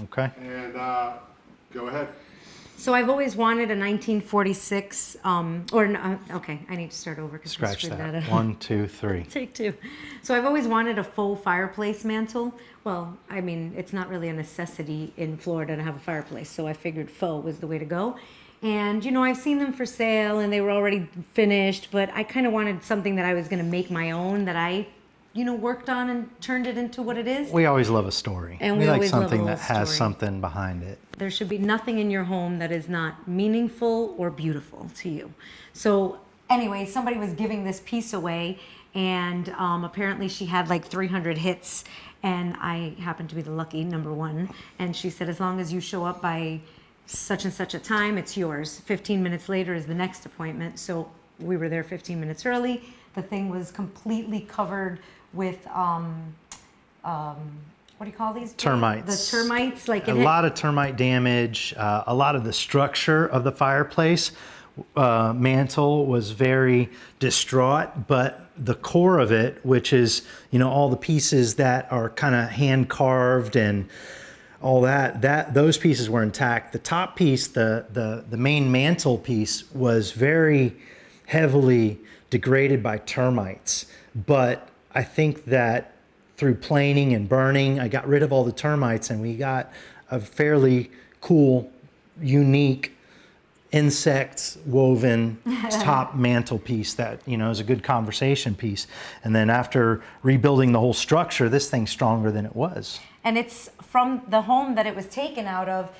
Okay. And go ahead. So I've always wanted a 1946, okay, I need to start over because I Scratch screwed that. that up. 1, 2, 3. Take two. So I've always wanted a faux fireplace mantle. Well, I mean, it's not really a necessity in Florida to have a fireplace, so I figured faux was the way to go. And, you know, I've seen them for sale and they were already finished, but I kind of wanted something that I was going to make my own, that I, you know, worked on and turned it into what it is. We always love a story. And we we like always love a something little that has story. something behind it. There should be nothing in your home that is not meaningful or beautiful to you. So anyway, somebody was giving this piece away, and apparently she had like 300 hits, and I happened to be the lucky number one. And she said, as long as you show up by such and such a time, it's yours. 15 minutes later is the next appointment. So we were there 15 minutes early. The thing was completely covered with what do you call these? Termites. The termites, like A lot of termite damage. A lot of the structure of the fireplace mantle was very distraught, but the core of it, which is, you know, all the pieces that are kind of hand carved and all that those pieces were intact. The top piece, the main mantle piece, was very heavily degraded by termites. But I think that through planing and burning, I got rid of all the termites, and we got a fairly cool, unique, insects woven top mantelpiece that, you know, is a good conversation piece. And then after rebuilding the whole structure, this thing's stronger than it was. And it's from the home that it was taken out of.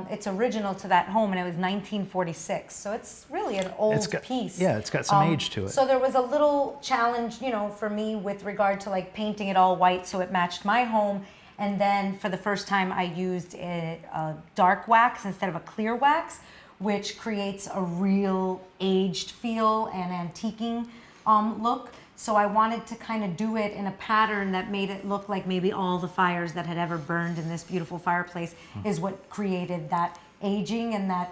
It's original to that home, and it was 1946. So it's really an old piece. Yeah, it's got some age to it. So there was a little challenge, you know, for me with regard to like painting it all white so it matched my home. And then for the first time, I used a dark wax instead of a clear wax, which creates a real aged feel and antiquing look. So I wanted to kind of do it in a pattern that made it look like maybe all the fires that had ever burned in this beautiful fireplace is what created that aging and that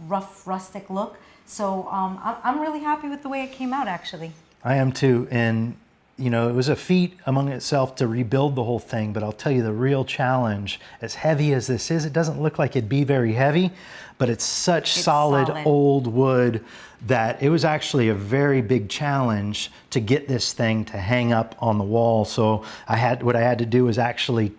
rough, rustic look. So I'm really happy with the way it came out, actually. I am too. And, you know, it was a feat among itself to rebuild the whole thing, but I'll tell you the real challenge, as heavy as this is, it doesn't look like it'd be very heavy, but it's such solid old wood that it was actually a very big challenge to get this thing to hang up on the wall. So what I had to do was actually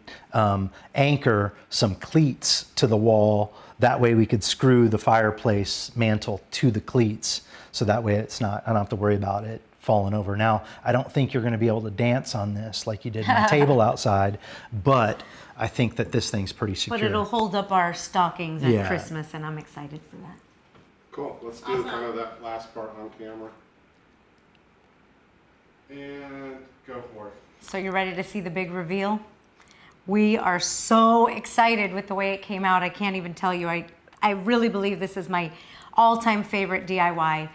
anchor some cleats to the wall. That way we could screw the fireplace mantle to the cleats. So that way I don't have to worry about it falling over. Now, I don't think you're going to be able to dance on this like you did my table outside, but I think that this thing's pretty secure. But it'll hold up our stockings at Christmas, and I'm excited for that. Cool. Let's do kind of that last part on camera. And go for it. So you're ready to see the big reveal? We are so excited with the way it came out. I can't even tell you. I really believe this is my all-time favorite DIY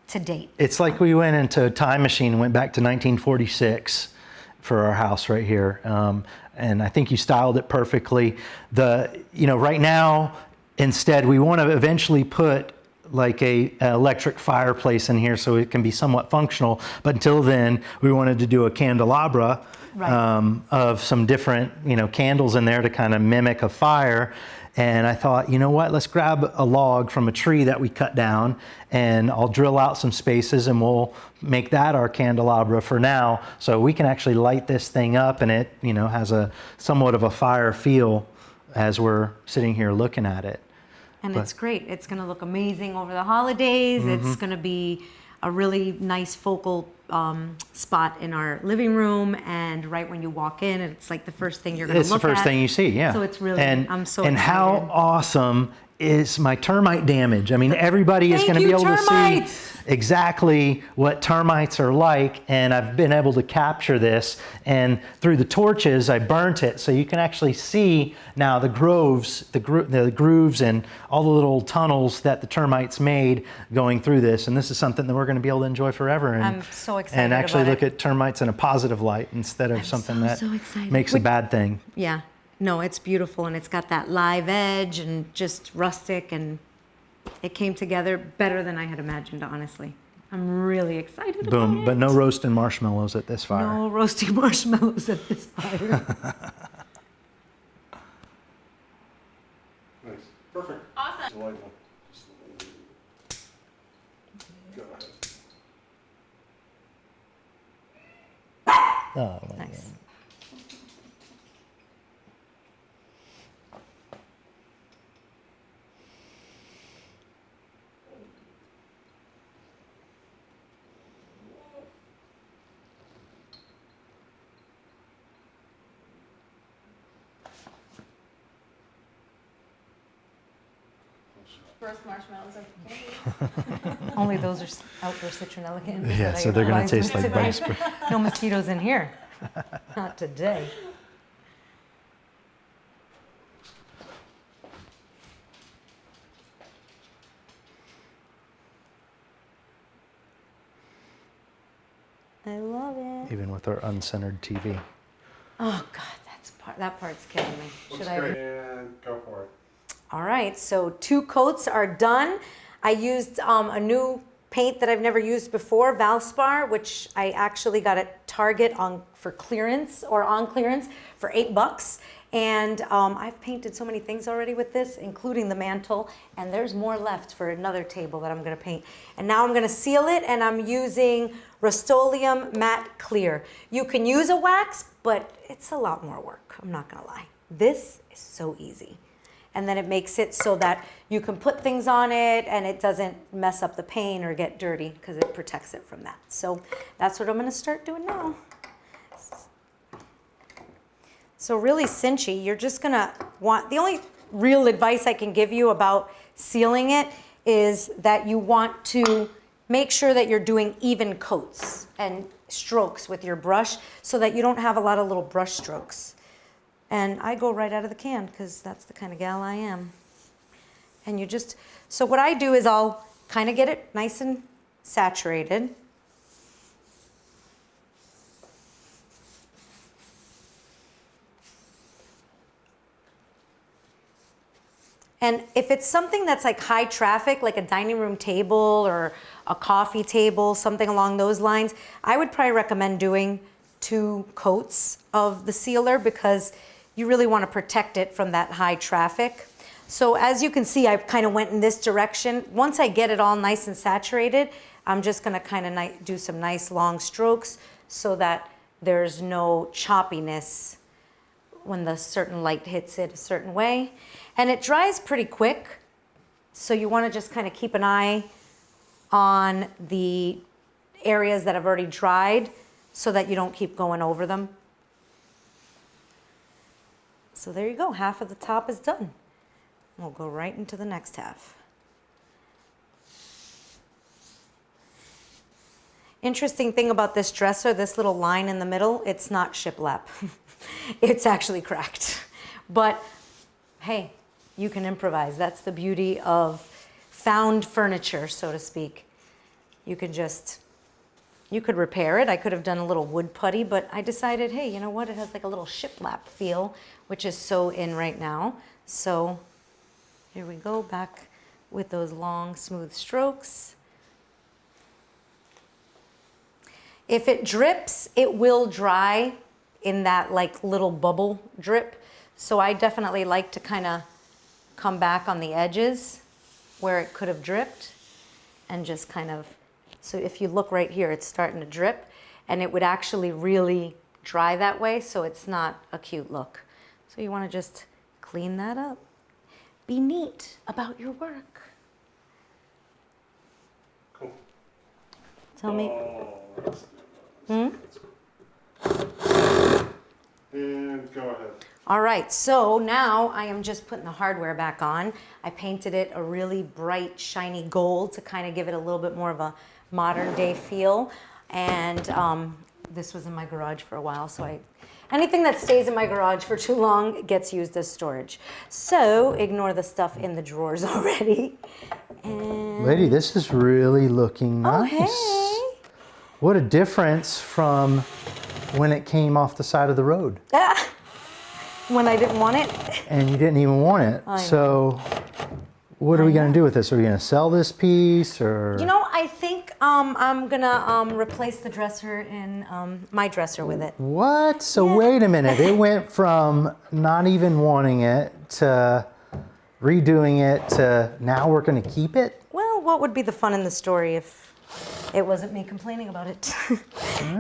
to date. It's like we went into a time machine and went back to 1946 for our house right here. And I think you styled it perfectly. Right now, instead, we want to eventually put like an electric fireplace in here so it can be somewhat functional. But until then, we wanted to do a candelabra of some different, candles in there to kind of mimic a fire. And I thought, you know what, let's grab a log from a tree that we cut down, and I'll drill out some spaces and we'll make that our candelabra for now. So we can actually light this thing up, and it, has a somewhat of a fire feel as we're sitting here looking at it. And it's great. It's going to look amazing over the holidays. Mm-hmm. It's going to be a really nice focal spot in our living room, and right when you walk in, it's like the first thing you're going to look at. It's the first thing you see, yeah. So it's really, I'm so and excited. how awesome is my termite damage? I mean, everybody is going to be able to see exactly what termites are like, and I've been able to capture this, and through the torches I burnt it, so you can actually see now the grooves and all the little tunnels that the termites made going through this, and this is something that we're going to be able to enjoy forever. And, I'm so excited and actually about look at termites in a positive light instead of something that excited. makes a bad thing. Yeah. No, it's beautiful, and it's got that live edge and just rustic, and it came together better than I had imagined, honestly. I'm really excited about it. But no roasting marshmallows at this fire. No roasting marshmallows at this fire. Nice. Perfect. Awesome. Delightful. Go ahead. Oh, my Nice. First marshmallows of candy. Only those are outdoor citronella candies. Yeah, that so I they're gonna advise taste me like today. bunny spray. No mosquitoes in here. Not today. I love it. Even with our uncentered TV. Oh God, that part's killing me. Looks Should I? great. And go for it. All right, so 2 coats are done. I used a new paint that I've never used before, Valspar, which I actually got at Target for clearance or on clearance for $8. And I've painted so many things already with this, including the mantle, and there's more left for another table that I'm gonna paint. And now I'm gonna seal it, and I'm using Rust-Oleum Matte Clear. You can use a wax, but it's a lot more work, I'm not gonna lie. This is so easy. And then it makes it so that you can put things on it and it doesn't mess up the paint or get dirty because it protects it from that. So that's what I'm gonna start doing now. So really cinchy, you're just gonna the only real advice I can give you about sealing it is that you want to make sure that you're doing even coats and strokes with your brush so that you don't have a lot of little brush strokes. And I go right out of the can because that's the kind of gal I am. And so what I do is I'll kind of get it nice and saturated. And if it's something that's like high traffic, like a dining room table or a coffee table, something along those lines, I would probably recommend doing 2 coats of the sealer because you really want to protect it from that high traffic. So as you can see, I kind of went in this direction. Once I get it all nice and saturated, I'm just going to kind of do some nice long strokes so that there's no choppiness when the certain light hits it a certain way. And it dries pretty quick, so you want to just kind of keep an eye on the areas that have already dried so that you don't keep going over them. So there you go, half of the top is done. We'll go right into the next half. Interesting thing about this dresser, this little line in the middle, it's not shiplap. It's actually cracked. But hey, you can improvise. That's the beauty of found furniture, so to speak. You could repair it. I could have done a little wood putty, but I decided, hey, you know what? It has like a little shiplap feel, which is so in right now. So here we go, back with those long, smooth strokes. If it drips, it will dry in that like little bubble drip. So I definitely like to kind of come back on the edges where it could have dripped and just kind of, so if you look right here, it's starting to drip and it would actually really dry that way, so it's not a cute look. So you want to just clean that up. Be neat about your work. Cool. Tell me. Oh, that's And go ahead. All right, so now I am just putting the hardware back on. I painted it a really bright, shiny gold to kind of give it a little bit more of a modern day feel. And this was in my garage for a while, so anything that stays in my garage for too long gets used as storage. So ignore the stuff in the drawers already. And Lady, this is really looking nice. oh, hey. What a difference from when it came off the side of the road. Ah, when I didn't want it. And you didn't even want it. I know. So what are we going to do with this? Are we going to sell this piece or? You know, I think I'm gonna replace the dresser in my dresser with it. What? So Yeah. wait a minute. It went from not even wanting it to redoing it to now we're going to keep it. Well, what would be the fun in the story if it wasn't me complaining about it?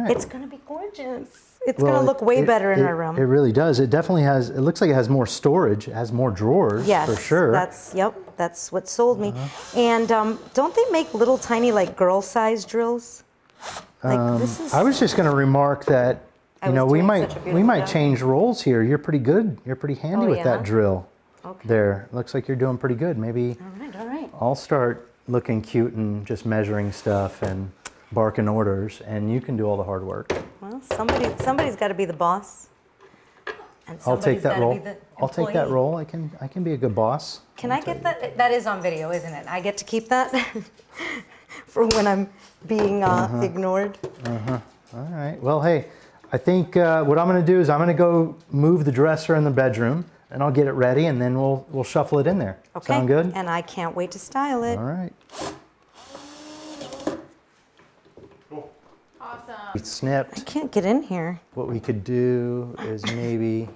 It's gonna be gorgeous. It's Well, gonna look way better in it, my room. It really does. It definitely has, it looks like it has more storage. It has more drawers Yes, for sure. that's what sold me. And don't they make little tiny like girl-sized drills? Like this is. I was just going to remark that, I you was know, we doing might such a we beautiful might job. change roles here. You're pretty good. You're pretty handy Oh, with yeah? that drill. Okay. There. Looks like you're doing pretty good. Maybe All right. I'll start looking cute and just measuring stuff and barking orders, and you can do all the hard work. Well, somebody's got to be the boss. And I'll take somebody's that gotta role. be the I'll take that employee. role. I can be a good boss. Can I get that? That is on video, isn't it? I get to keep that for when I'm being ignored. All right. Well, hey, I think what I'm going to do is I'm going to go move the dresser in the bedroom, and I'll get it ready, and then we'll shuffle it in there. Okay. Sound good? And I can't wait to style it. All right. Cool. Awesome. We snipped. I can't get in here. What we could do is maybe.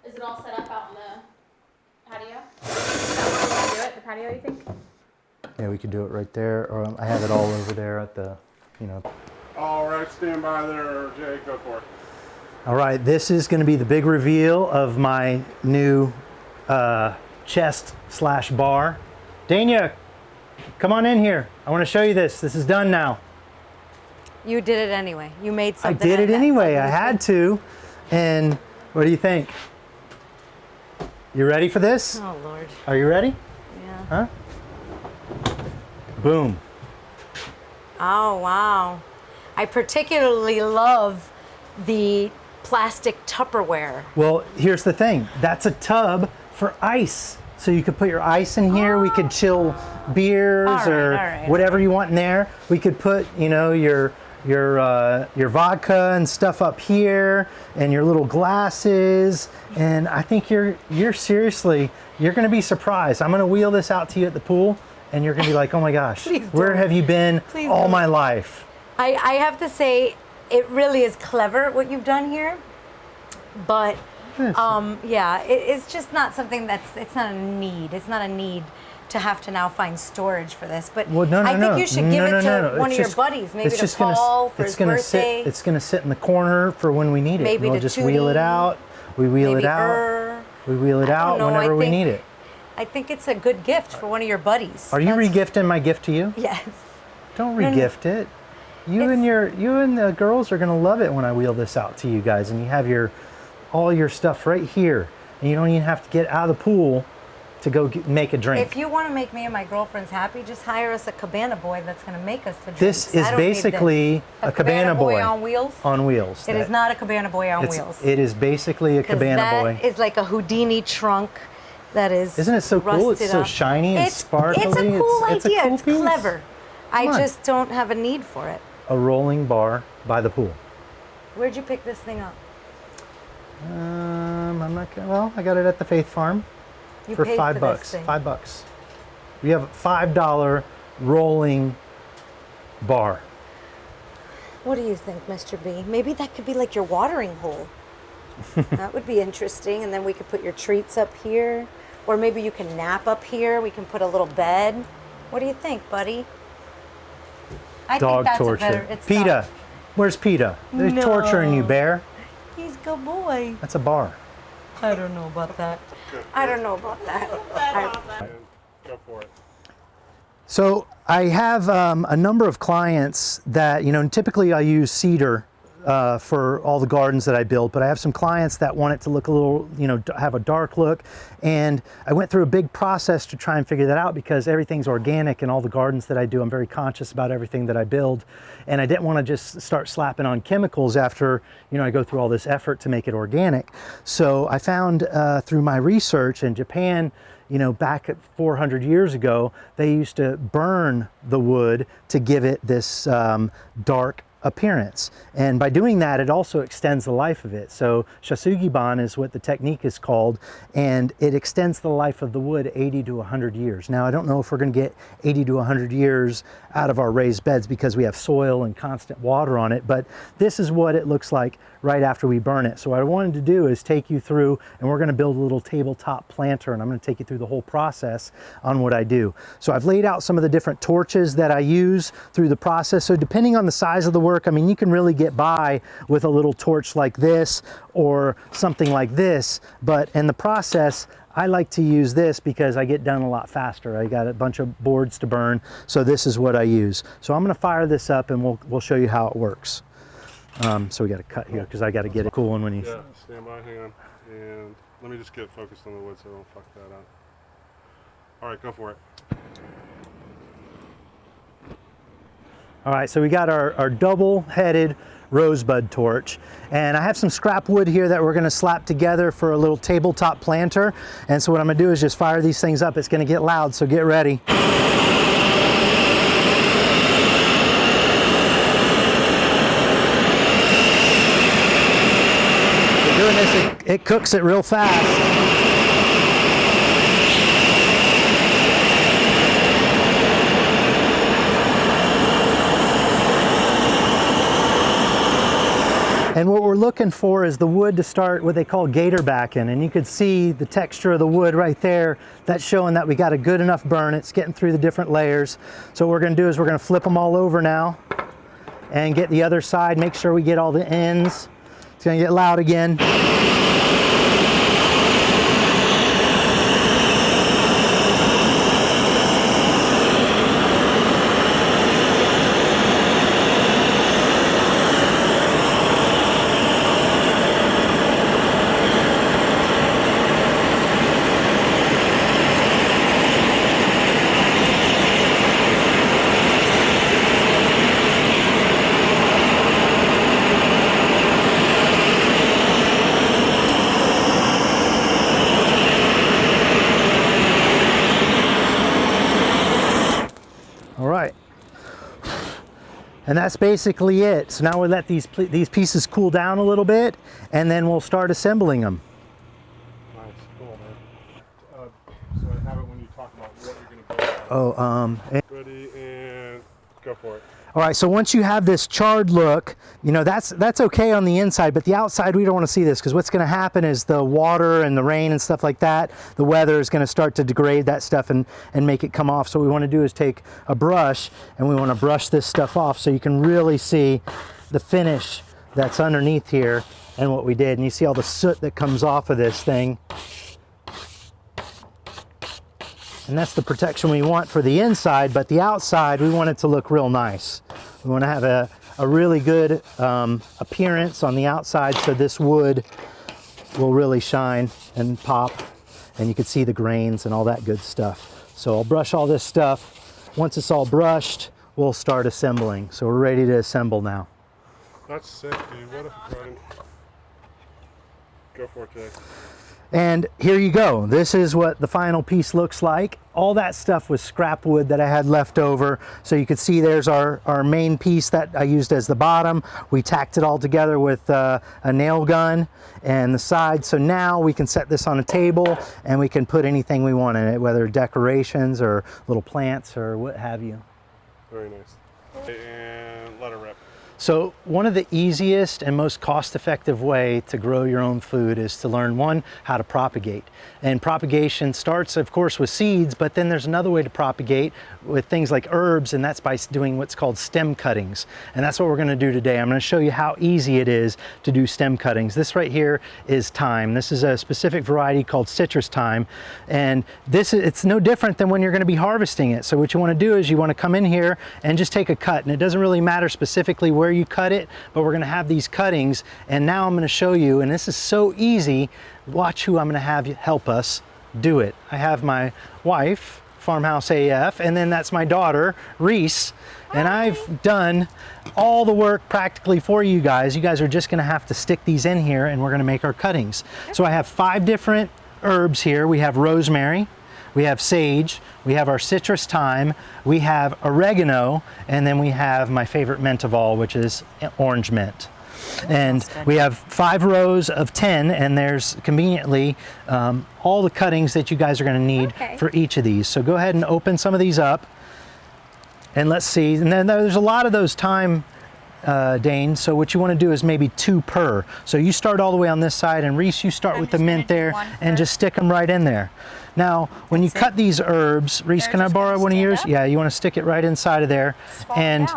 Is it all set up out in the patio? Is that where we're gonna do it? The patio, you think? Yeah, we could do it right there, or I have it all over there at the, you know. All right, stand by there, Jay. Go for it. All right, this is going to be the big reveal of my new chest/bar. Dania, come on in here. I want to show you this. This is done now. You did it anyway. You made I something. did it that- anyway. I had to. And what do you think? You ready for this? Oh Lord. Are you ready? Yeah. Huh? Boom. Oh wow. I particularly love the plastic Tupperware. Well, here's the thing. That's a tub for ice. So you could put your ice in here. We could chill beers All right, or all right. whatever you want in there. We could put, you know, your vodka and stuff up here, and your little glasses. And I think you're seriously, you're going to be surprised. I'm going to wheel this out to you at the pool, and you're going to be like, oh my gosh, Please where don't. have you been Please all don't. my life? I have to say, it really is clever what you've done here. But yeah, it's just not something it's not a need. It's not a need to have to now find storage for this. But Well, no, I think you should give it to one It's of your just- buddies, maybe it's to just gonna s- Paul for it's his gonna birthday. Sit, it's going to sit in the corner for when we need it. Maybe And we'll to just wheel it Tootie. out. We wheel Maybe it out. her. We wheel it I don't out know, whenever I we think- need it. I think it's a good gift for one of your buddies. Are you That's- regifting my gift to you? Yes. Don't No, no. regift it. You and the girls are gonna love it when I wheel this out to you guys, and you have all your stuff right here, and you don't even have to get out of the pool to go make a drink. If you want to make me and my girlfriends happy, just hire us a cabana boy that's going to make us the drinks. This is I don't need basically this. a cabana boy on wheels. On wheels. It is not a cabana boy on wheels. It is basically a 'Cause cabana boy. That is like a Houdini trunk. That is. Isn't it so cool? It's rusted so up. shiny and sparkly. It's a cool It's a idea. cool It's piece. clever. I Come on. just don't have a need for it. A rolling bar by the pool. Where'd you pick this thing up? I'm not gonna. Well, I got it at the Faith Farm You for paid $5. for this thing. $5. We have a $5 rolling bar. What do you think, Mr. B? Maybe that could be like your watering hole. That would be interesting. And then we could put your treats up here. Or maybe you can nap up here. We can put a little bed. What do you think, buddy? I Dog think that's torture. a better. It's PETA. not- Where's PETA? They're No. torturing you, bear. He's a good boy. That's a bar. I don't know about that. I don't know about that. Go for it. So I have a number of clients that, typically I use cedar for all the gardens that I build, but I have some clients that want it to look a little, have a dark look. And I went through a big process to try and figure that out because everything's organic in all the gardens that I do. I'm very conscious about everything that I build. And I didn't want to just start slapping on chemicals after, I go through all this effort to make it organic. So I found through my research in Japan, back at 400 years ago, they used to burn the wood to give it this dark appearance. And by doing that, it also extends the life of it. So shasugiban is what the technique is called, and it extends the life of the wood 80 to 100 years. Now, I don't know if we're going to get 80 to 100 years out of our raised beds because we have soil and constant water on it, but this is what it looks like right after we burn it. So what I wanted to do is take you through, and we're going to build a little tabletop planter, and I'm going to take you through the whole process on what I do. So I've laid out some of the different torches that I use through the process. So depending on the size of the work, I mean, you can really get by with a little torch like this or something like this, but in the process, I like to use this because I get done a lot faster. I got a bunch of boards to burn, so this is what I use. So I'm going to fire this up, and we'll show you how it works. So we got to cut here because I got to get it cooling when you. Yeah, stand by, hang on. And let me just get focused on the wood so I don't fuck that up. All right, go for it. All right, so we got our double-headed rosebud torch, and I have some scrap wood here that we're going to slap together for a little tabletop planter. And so what I'm going to do is just fire these things up. It's going to get loud, so get ready. Doing this, it cooks it real fast. And what we're looking for is the wood to start what they call gator backing. And you could see the texture of the wood right there. That's showing that we got a good enough burn. It's getting through the different layers. So what we're gonna do is we're gonna flip them all over now and get the other side, make sure we get all the ends. It's gonna get loud again. All right, and that's basically it. So now we'll let these pieces cool down a little bit, and then we'll start assembling them. Nice, cool, man. So I have it when you talk about what you're gonna build. Ready, and go for it. All right, so once you have this charred look, you know, that's okay on the inside, but the outside, we don't want to see this, because what's going to happen is the water and the rain and stuff like that, the weather is going to start to degrade that stuff and make it come off. So what we want to do is take a brush, and we want to brush this stuff off so you can really see the finish that's underneath here and what we did. And you see all the soot that comes off of this thing. And that's the protection we want for the inside, but the outside, we want it to look real nice. We want to have a really good appearance on the outside, so this wood will really shine and pop, and you can see the grains and all that good stuff. So I'll brush all this stuff. Once it's all brushed, we'll start assembling. So we're ready to assemble now. That's sick, dude. What a friend. Go for it, Jay. And here you go. This is what the final piece looks like. All that stuff was scrap wood that I had left over. So you could see there's our main piece that I used as the bottom. We tacked it all together with a nail gun and the side. So now we can set this on a table and we can put anything we want in it, whether decorations or little plants or what have you. Very nice. And let it rip. So one of the easiest and most cost-effective way to grow your own food is to learn, one, how to propagate. And propagation starts, of course, with seeds, but then there's another way to propagate with things like herbs, and that's by doing what's called stem cuttings. And that's what we're gonna do today. I'm gonna show you how easy it is to do stem cuttings. This right here is thyme. This is a specific variety called citrus thyme. And it's no different than when you're gonna be harvesting it. So what you wanna do is you wanna come in here and just take a cut. And it doesn't really matter specifically where you cut it, but we're gonna have these cuttings. And now I'm gonna show you, and this is so easy, watch who I'm gonna have help us do it. I have my wife, Farmhouse AF, and then that's my daughter, Reese. And I've done all the work practically for you guys. You guys are just gonna have to stick these in here and we're gonna make our cuttings. So I have 5 different herbs here. We have rosemary, we have sage, we have our citrus thyme, we have oregano, and then we have my favorite mint of all, which is orange mint. And we have 5 rows of 10, and there's conveniently all the cuttings that you guys are going to need for each of these. So go ahead and open some of these up, and let's see. And then there's a lot of those thyme, Dane, so what you want to do is maybe 2 per. So you start all the way on this side, and Reese, you start with the mint there, and just stick them right in there. Now, when you cut these herbs, Reese, can I borrow one of yours? Yeah, you want to stick it right inside of there, and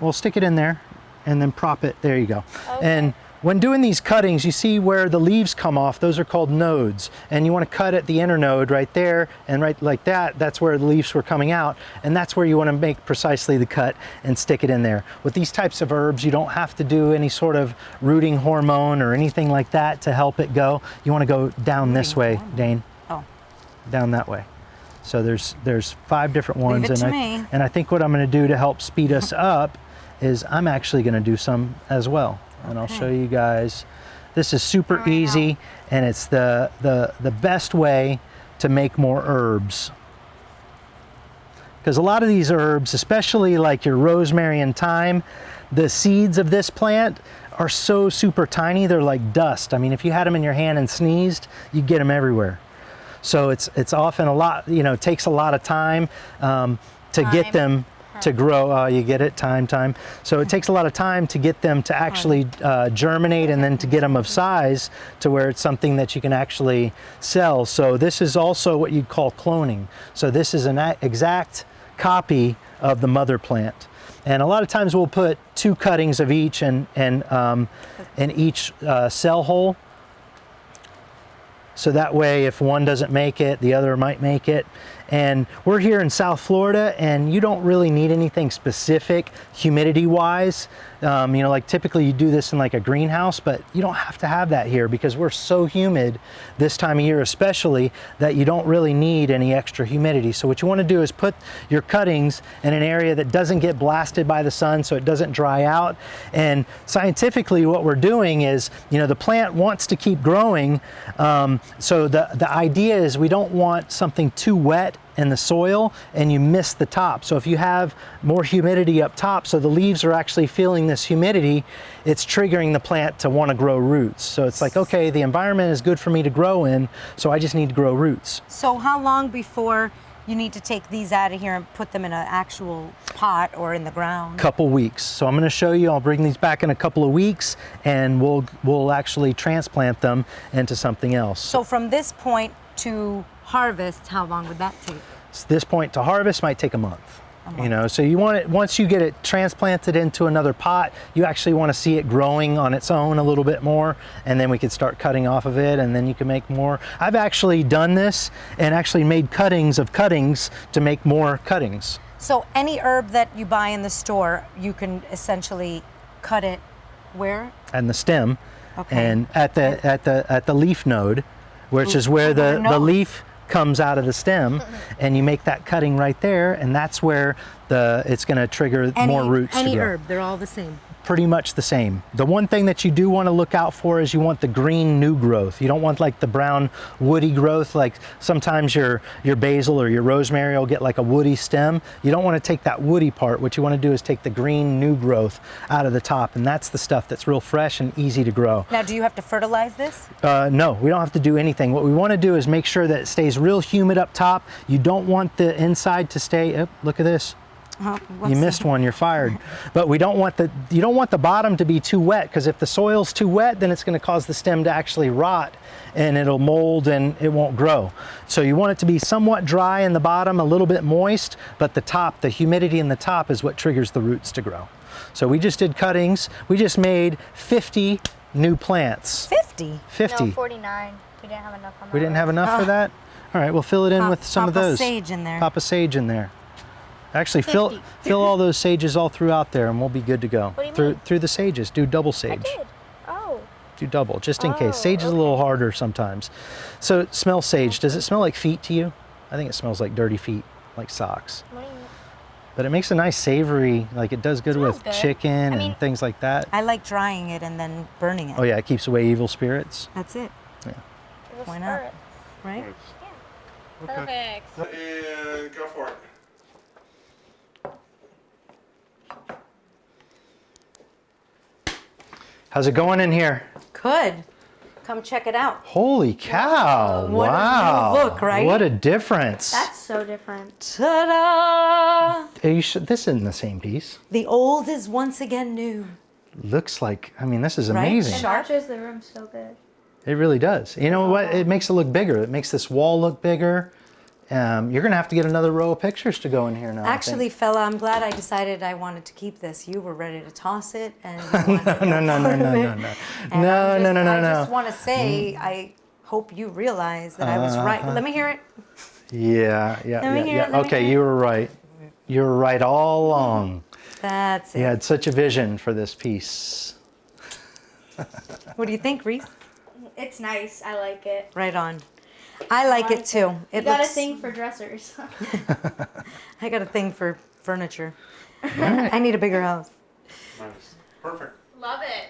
we'll stick it in there, and then prop it. There you go. And when doing these cuttings, you see where the leaves come off, those are called nodes. And you want to cut at the inner node right there, and right like that, that's where the leaves were coming out. And that's where you want to make precisely the cut and stick it in there. With these types of herbs, you don't have to do any sort of rooting hormone or anything like that to help it go. You want to go down this way, Dane. Oh. Down that way. So there's 5 different ones. Leave it to me. And I think what I'm going to do to help speed us up is I'm actually going to do some as well. And I'll show you guys. This is super easy, and it's the best way to make more herbs. Because a lot of these herbs, especially like your rosemary and thyme, the seeds of this plant are so super tiny, they're like dust. I mean, if you had them in your hand and sneezed, you'd get them everywhere. So it's often a lot, you know, it takes a lot of time to get them to grow. You get it, time. So it takes a lot of time to get them to actually germinate, and then to get them of size to where it's something that you can actually sell. So this is also what you'd call cloning. So this is an exact copy of the mother plant. And a lot of times we'll put 2 cuttings of each in each cell hole. So that way, if one doesn't make it, the other might make it. And we're here in South Florida, and you don't really need anything specific humidity-wise. You know, like typically you do this in like a greenhouse, but you don't have to have that here because we're so humid this time of year especially that you don't really need any extra humidity. So what you want to do is put your cuttings in an area that doesn't get blasted by the sun so it doesn't dry out. And scientifically what we're doing is, you know, the plant wants to keep growing. So the idea is we don't want something too wet in the soil and you miss the top. So if you have more humidity up top, so the leaves are actually feeling this humidity, it's triggering the plant to want to grow roots. So it's like, okay, the environment is good for me to grow in, so I just need to grow roots. So how long before you need to take these out of here and put them in an actual pot or in the ground? Couple weeks. So I'm going to show you, I'll bring these back in a couple of weeks, and we'll actually transplant them into something else. So from this point to harvest, how long would that take? So this point to harvest might take a month. You know, so you want it, once you get it transplanted into another pot, you actually want to see it growing on its own a little bit more, and then we could start cutting off of it, and then you can make more. I've actually done this and actually made cuttings of cuttings to make more cuttings. So any herb that you buy in the store, you can essentially cut it where? And the stem, Okay. and at the leaf node, which is where the leaf comes out of the stem, and you make that cutting right there, and that's where it's going to trigger more roots to grow. Any herb, they're all the same. Pretty much the same. The one thing that you do want to look out for is you want the green new growth. You don't want like the brown woody growth. Like sometimes your basil or your rosemary will get like a woody stem. You don't want to take that woody part. What you want to do is take the green new growth out of the top, and that's the stuff that's real fresh and easy to grow. Now, do you have to fertilize this? No, we don't have to do anything. What we want to do is make sure that it stays real humid up top. You don't want the inside to stay, oh, look at this. You missed one, you're fired. But you don't want the bottom to be too wet, because if the soil's too wet, then it's going to cause the stem to actually rot, and it'll mold and it won't grow. So you want it to be somewhat dry in the bottom, a little bit moist, but the top, the humidity in the top is what triggers the roots to grow. So we just did cuttings. We just made 50 new plants. 50? 50. No, 49. We didn't have enough on that. We didn't have enough for that? All right, we'll fill it in with some of those. Pop a sage in there. Pop a sage in there. Actually, fill all those sages all throughout there, and we'll be good to go. What do you mean? Through the sages. Do double sage. I did. Oh. Do double, just in Oh, case. Sage is a little harder sometimes. So smell sage. Does it smell like feet to you? I think it smells like dirty feet, like socks. What do you mean? But it makes a nice savory, like it does good Smells with good. chicken I mean- and things like that. I like drying it and then burning it. Oh yeah, it keeps away evil spirits. That's it, It was Why not? spirits. right? Nice. Perfect. And go for it. How's it going in here? Good. Come check it out. Holy cow! What a new Wow! look, right? What a difference! That's so different. Ta-da! This isn't the same piece. The old is once again new. Looks like, I mean, this is Right? amazing. It Sharp. matches the room so good. It really does. You know what? It makes it look bigger. It makes this wall look bigger. You're gonna have to get another row of pictures to go in here now. I think. Actually, fella, I'm glad I decided I wanted to keep this. You were ready to toss it, and you wanted to no, go no, for no, it. no, no, I no. just want to say, I hope you realize that I was right. Let me hear it. Yeah, yeah, Let me yeah, hear yeah. it, let me Okay, hear it. you were right. You were right all along. That's it. You had such a vision for this piece. What do you think, Reese? It's nice. I like it. Right on. I like it too. You It got looks. a thing for dressers. I got a thing for furniture. I need a bigger house. Nice. Perfect. Love it.